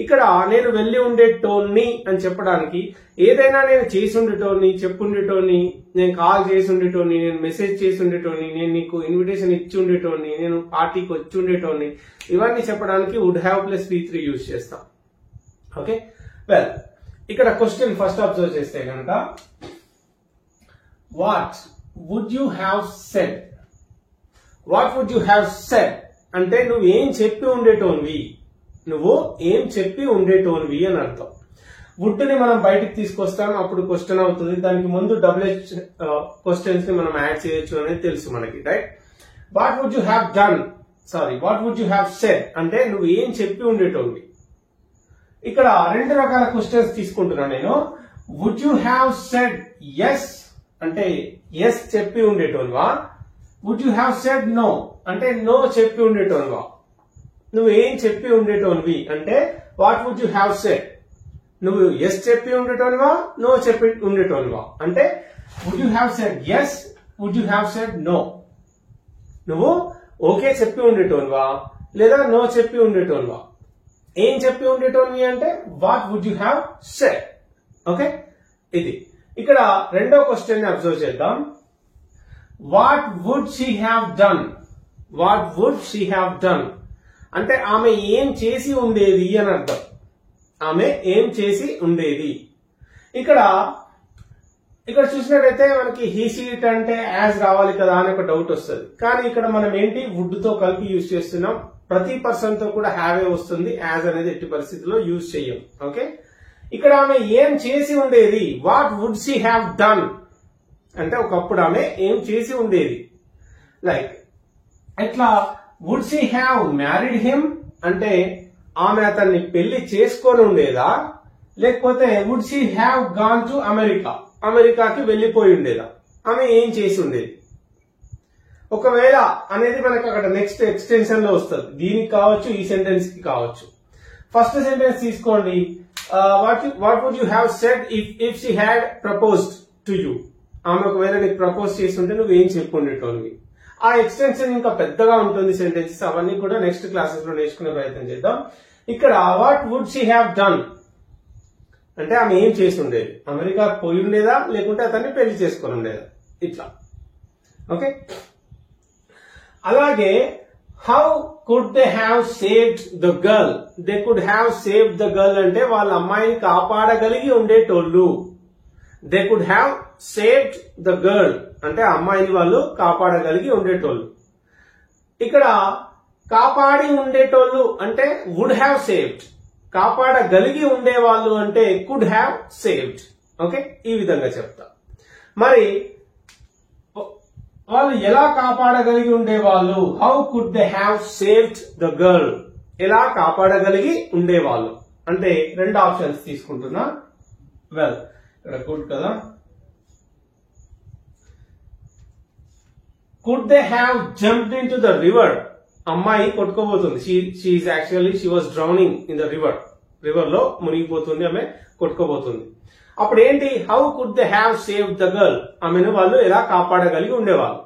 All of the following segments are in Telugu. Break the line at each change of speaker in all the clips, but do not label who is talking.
ఇక్కడ నేను వెళ్ళి ఉండేటోన్ని అని చెప్పడానికి ఏదైనా నేను చేసి ఉండేటోన్ని, చెప్పుండేటోన్ని, నేను కాల్ చేసి ఉండేటోన్ని, నేను మెసేజ్ చేసి ఉండేటోన్ని, నేను నీకు ఇన్విటేషన్ ఇచ్చి ఉండేటోన్ని, నేను పార్టీకి వచ్చి ఉండేటోన్ని, ఇవన్నీ చెప్పడానికి would have plus V3 use చేస్తాం. ఓకే, వెల్ ఇక్కడ క్వశ్చన్ ఫస్ట్ అబ్జర్వ్ చేస్తే కనుక what would you have said, what would you have said అంటే నువ్వు ఏం చెప్పి ఉండేటోన్వి, నువ్వు ఏం చెప్పి ఉండేటోన్వి అని అర్థం. వుడ్ ని మనం బయటికి తీసుకొస్తాం, అప్పుడు క్వశ్చన్ అవుతుంది. దానికి ముందు WH క్వశ్చన్స్ ని మనం యాడ్ చేయొచ్చు అనేది తెలుసు మనకి, right? What would you have done, sorry what would you have said అంటే నువ్వు ఏం చెప్పి ఉండేటోన్వి. ఇక్కడ రెండు రకాల క్వశ్చన్స్ తీసుకుంటున్నాను నేను. Would you have said yes అంటే ఎస్ చెప్పి ఉండేటోన్వా, would you have said no అంటే నో చెప్పి ఉండేటోన్వా. నువ్వు ఏం చెప్పి ఉండేటోన్వి అంటే what would you have said, నువ్వు ఎస్ చెప్పి ఉండేటోన్వా, నో చెప్పి ఉండేటోన్వా అంటే would you have said yes, would you have said no. నువ్వు ఓకే చెప్పి ఉండేటోన్వా లేదా నో చెప్పి ఉండేటోన్వా. ఏం చెప్పి ఉండేటోన్వి అంటే what would you have said. Okay, ఇది ఇక్కడ రెండో క్వశ్చన్ ని అబ్జర్వ్ చేద్దాం. What would she have done, what would she have done అంటే ఆమె ఏం చేసి ఉండేది అని అర్థం. ఆమె ఏం చేసి ఉండేది. ఇక్కడ చూసినట్టయితే మనకి హీ షీట్ అంటే యాజ్ రావాలి కదా అని ఒక డౌట్ వస్తుంది. కానీ ఇక్కడ మనం ఏంటి వుడ్ తో కలిపి యూజ్ చేస్తున్నాం. ప్రతి పర్సన్ తో కూడా హ్యావ్ ఏ వస్తుంది, యాజ్ అనేది ఎట్టి పరిస్థితిలో యూజ్ చెయ్యం. ఓకే, ఇక్కడ ఆమె ఏం చేసి ఉండేది. What would she have done అంటే ఒకప్పుడు ఆమె ఏం చేసి ఉండేది. లైక్ ఎట్లా, would she have married him అంటే ఆమె అతన్ని పెళ్లి చేసుకొని ఉండేదా, లేకపోతే would she have gone to America, అమెరికాకి వెళ్లిపోయి ఉండేదా, ఆమె ఏం చేసి ఉండేది. ఒకవేళ అనేది మనకు అక్కడ నెక్స్ట్ ఎక్స్టెన్షన్ లో వస్తుంది. దీనికి కావచ్చు, ఈ సెంటెన్స్ కి కావచ్చు. ఫస్ట్ సెంటెన్స్ తీసుకోండి. What would you have said if she had proposed to you. ఆమె ఒకవేళ నీకు ప్రపోజ్ చేసి ఉంటే నువ్వు ఏం చెప్పి ఉండేటోనివి. ఆ ఎక్స్టెన్షన్ ఇంకా పెద్దగా ఉంటుంది సెంటెన్సెస్. అవన్నీ కూడా నెక్స్ట్ క్లాసెస్ లో నేర్చుకునే ప్రయత్నం చేద్దాం. ఇక్కడ what would she have done అంటే ఆమె ఏం చేసి ఉండేది. అమెరికా పోయి ఉండేదా, లేకుంటే అతన్ని పెళ్లి చేసుకొని ఉండేదా, ఇట్లా. ఓకే, అలాగే how could they have saved the girl. They could have saved the girl అంటే వాళ్ళ అమ్మాయిని కాపాడగలిగి ఉండేటోళ్ళు. They could have saved the girl అంటే అమ్మాయిని వాళ్ళు కాపాడగలిగి ఉండేటోళ్ళు. ఇక్కడ కాపాడి ఉండేటోళ్ళు అంటే వుడ్ హ్యావ్ సేవ్డ్, కాపాడగలిగి ఉండేవాళ్ళు అంటే కుడ్ హ్యావ్ సేవ్డ్. ఓకే, ఈ విధంగా చెప్తా. మరి వాళ్ళు ఎలా కాపాడగలిగి ఉండేవాళ్ళు. How could they have saved the girl, ఎలా కాపాడగలిగి ఉండేవాళ్ళు అంటే రెండు ఆప్షన్స్ తీసుకుంటున్నా. వెల్ ఇక్కడ కుడ్ కదా, could they have jumped into the river. అమ్మాయి కొట్టుకోబోతుంది. She was drowning in the river. River లో మునిగిపోతుంది, ఆమె కొట్టుకోబోతుంది. అప్పుడు ఏంటి, how could they have saved the girl, ఆమెను వాళ్ళు ఎలా కాపాడగలిగి ఉండేవాళ్ళు.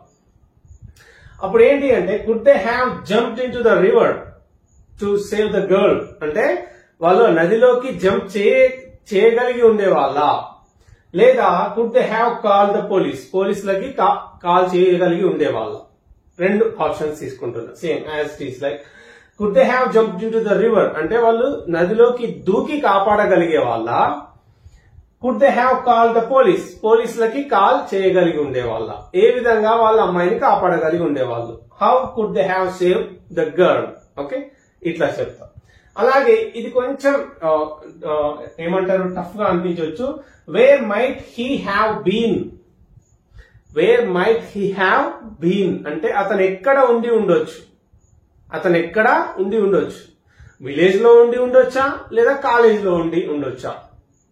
అప్పుడు ఏంటి అంటే could they have jumped into the river to save the girl అంటే వాళ్ళు నదిలోకి జంప్ చేయగలిగి ఉండేవాళ్ళ, లేదా could they have call the police, పోలీసులకి కాల్ చేయగలిగి ఉండేవాళ్ళ. రెండు ఆప్షన్స్ తీసుకుంటున్నా same as it is. Like could they have jumped into the river అంటే వాళ్ళు నదిలోకి దూకి కాపాడగలిగే వాళ్ళ, could they have call the police, పోలీసులకి కాల్ చేయగలిగి ఉండేవాళ్ళ. ఏ విధంగా వాళ్ళ అమ్మాయిని కాపాడగలిగి ఉండేవాళ్ళు. How could they have save the girl. Okay, ఇట్లా చెప్తాం. అలాగే ఇది కొంచెం ఏమంటారు టఫ్ గా అనిపించవచ్చు. Where might he have been, where might he have been అంటే అతను ఎక్కడ ఉండి ఉండొచ్చు, అతను ఎక్కడ ఉండి ఉండొచ్చు. విలేజ్ లో ఉండి ఉండొచ్చా, లేదా కాలేజ్ లో ఉండి ఉండొచ్చా,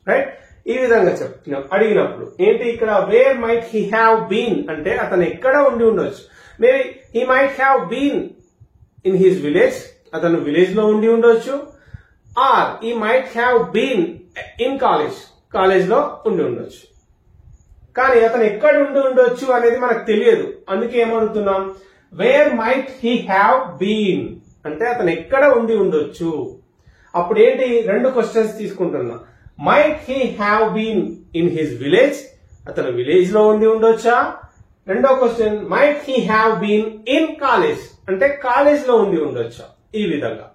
రైట్? ఈ విధంగా చెప్తున్నాం అడిగినప్పుడు. ఏంటి ఇక్కడ where might he have been అంటే అతను ఎక్కడ ఉండి ఉండొచ్చు. Maybe he might have been in his village, అతను విలేజ్ లో ఉండి ఉండొచ్చు. Or he might have been in college, college లో ఉండి ఉండొచ్చు. కానీ అతను ఎక్కడ ఉండి ఉండొచ్చు అనేది మనకు తెలియదు. అందుకే ఏమడుగుతున్నాం, where might he have been అంటే అతను ఎక్కడ ఉండి ఉండొచ్చు. అప్పుడు ఏంటి, రెండు క్వశ్చన్స్ తీసుకుంటున్నా. Might he have been in his village, అతను విలేజ్ లో ఉండొచ్చా. రెండో question, might he have been in college, అంటే కాలేజ్ లో ఉండొచ్చా. ఈ విధంగా